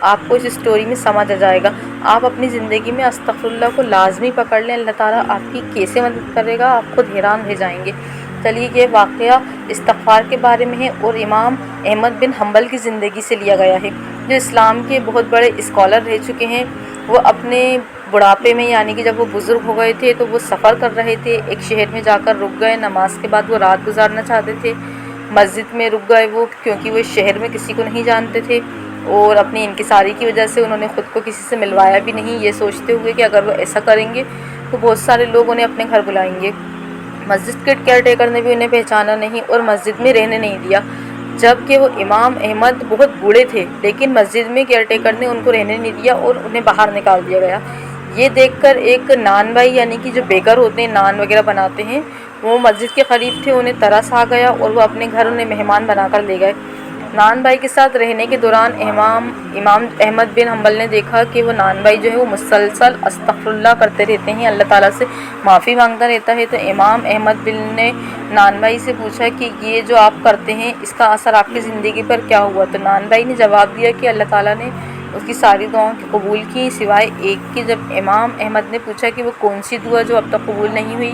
آپ کو اس اسٹوری میں سمجھ آ جائے گا۔ آپ اپنی زندگی میں استغفر اللہ کو لازمی پکڑ لیں، اللہ تعالیٰ آپ کی کیسے مدد کرے گا، آپ خود حیران رہ جائیں گے۔ چلیے یہ واقعہ استغفار کے بارے میں ہے اور امام احمد بن حنبل کی زندگی سے لیا گیا ہے، جو اسلام کے بہت بڑے اسکالر رہ چکے ہیں۔ وہ اپنے بڑھاپے میں یعنی کہ جب وہ بزرگ ہو گئے تھے تو وہ سفر کر رہے تھے، ایک شہر میں جا کر رک گئے، نماز کے بعد وہ رات گزارنا چاہتے تھے، مسجد میں رک گئے وہ، کیونکہ وہ اس شہر میں کسی کو نہیں جانتے تھے، اور اپنی انکساری کی وجہ سے انہوں نے خود کو کسی سے ملوایا بھی نہیں، یہ سوچتے ہوئے کہ اگر وہ ایسا کریں گے تو بہت سارے لوگ انہیں اپنے گھر بلائیں گے۔ مسجد کے کیئر ٹیکر نے بھی انہیں پہچانا نہیں اور مسجد میں رہنے نہیں دیا، جبکہ وہ امام احمد بہت بوڑھے تھے، لیکن مسجد میں کیئر ٹیکر نے ان کو رہنے نہیں دیا اور انہیں باہر نکال دیا گیا۔ یہ دیکھ کر ایک نان بھائی یعنی کہ جو بیکر ہوتے ہیں، نان وغیرہ بناتے ہیں، وہ مسجد کے قریب تھے، انہیں ترس آ گیا اور وہ اپنے گھر انہیں مہمان بنا کر لے گئے۔ نان بھائی کے ساتھ رہنے کے دوران امام احمد بن حنبل نے دیکھا کہ وہ نان بھائی جو ہے وہ مسلسل استغفر اللہ کرتے رہتے ہیں، اللہ تعالیٰ سے معافی مانگتا رہتا ہے۔ تو امام احمد بن نے نان بھائی سے پوچھا کہ یہ جو آپ کرتے ہیں اس کا اثر آپ کی زندگی پر کیا ہوا؟ تو نان بھائی نے جواب دیا کہ اللہ تعالیٰ نے اس کی ساری دعاؤں کی قبول کی سوائے ایک کی۔ جب امام احمد نے پوچھا کہ وہ کون سی دعا جو اب تک قبول نہیں ہوئی،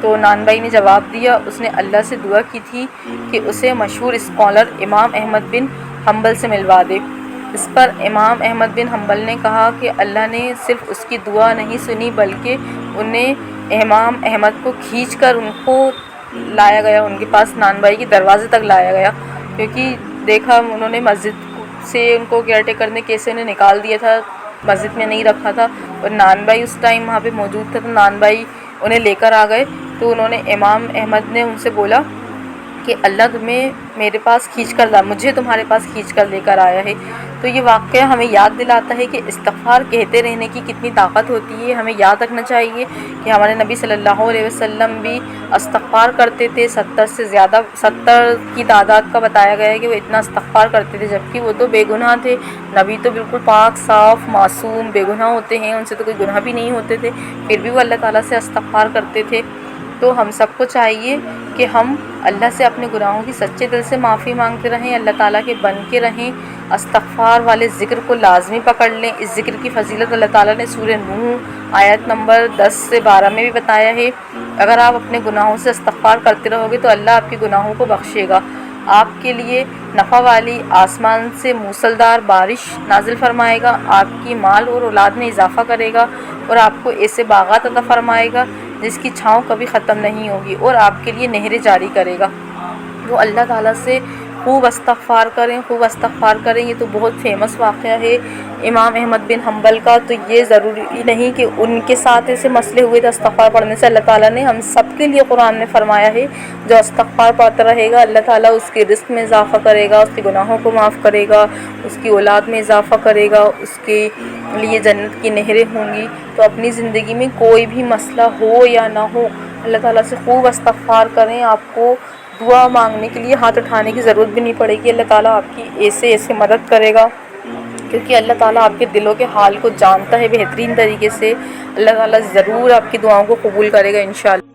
تو نان بھائی نے جواب دیا اس نے اللہ سے دعا کی تھی کہ اسے مشہور اسکالر امام احمد بن حنبل سے ملوا دے۔ اس پر امام احمد بن حنبل نے کہا کہ اللہ نے صرف اس کی دعا نہیں سنی بلکہ انہیں امام احمد کو کھینچ کر ان کو لایا گیا، ان کے پاس نان بھائی کے دروازے تک لایا گیا، کیونکہ دیکھا انہوں نے مسجد سے ان کو کیئر ٹیکر نے کیسے انہیں نکال دیا تھا، مسجد میں نہیں رکھا تھا، اور نان بھائی اس ٹائم وہاں پہ موجود تھا، تو نان بھائی انہیں لے کر آ گئے۔ تو انہوں نے امام احمد نے ان سے بولا کہ اللہ تمہیں میرے پاس کھینچ کر مجھے تمہارے پاس کھینچ کر لے کر آیا ہے۔ تو یہ واقعہ ہمیں یاد دلاتا ہے کہ استغفار کہتے رہنے کی کتنی طاقت ہوتی ہے۔ ہمیں یاد رکھنا چاہیے کہ ہمارے نبی صلی اللہ علیہ وسلم بھی استغفار کرتے تھے، 70 کی تعداد کا بتایا گیا ہے کہ وہ اتنا استغفار کرتے تھے، جبکہ وہ تو بے گناہ تھے۔ نبی تو بالکل پاک صاف معصوم بے گناہ ہوتے ہیں، ان سے تو کوئی گناہ بھی نہیں ہوتے تھے، پھر بھی وہ اللہ تعالیٰ سے استغفار کرتے تھے۔ تو ہم سب کو چاہیے کہ ہم اللہ سے اپنے گناہوں کی سچے دل سے معافی مانگتے رہیں، اللہ تعالیٰ کے بن کے رہیں، استغفار والے ذکر کو لازمی پکڑ لیں۔ اس ذکر کی فضیلت اللہ تعالیٰ نے سورہ نوح آیت نمبر 10 سے 12 میں بھی بتایا ہے۔ اگر آپ اپنے گناہوں سے استغفار کرتے رہو گے تو اللہ آپ کے گناہوں کو بخشے گا، آپ کے لیے نفع والی آسمان سے موسلادھار بارش نازل فرمائے گا، آپ کی مال اور اولاد میں اضافہ کرے گا، اور آپ کو ایسے باغات عطا فرمائے گا جس کی چھاؤں کبھی ختم نہیں ہوگی، اور آپ کے لیے نہریں جاری کرے گا۔ تو اللہ تعالیٰ سے خوب استغفار کریں، خوب استغفار کریں۔ یہ تو بہت فیمس واقعہ ہے امام احمد بن حنبل کا، تو یہ ضروری نہیں کہ ان کے ساتھ ایسے مسئلے ہوئے تھے استغفار پڑھنے سے۔ اللہ تعالیٰ نے ہم سب کے لیے قرآن میں فرمایا ہے جو استغفار پڑھتا رہے گا اللہ تعالیٰ اس کے رزق میں اضافہ کرے گا، اس کے گناہوں کو معاف کرے گا، اس کی اولاد میں اضافہ کرے گا، اس کے لیے جنت کی نہریں ہوں گی۔ تو اپنی زندگی میں کوئی بھی مسئلہ ہو یا نہ ہو، اللہ تعالیٰ سے خوب استغفار کریں، آپ کو دعا مانگنے کے لیے ہاتھ اٹھانے کی ضرورت بھی نہیں پڑے گی، اللہ تعالیٰ آپ کی ایسے مدد کرے گا، کیونکہ اللہ تعالیٰ آپ کے دلوں کے حال کو جانتا ہے بہترین طریقے سے۔ اللہ تعالیٰ ضرور آپ کی دعاؤں کو قبول کرے گا انشاءاللہ۔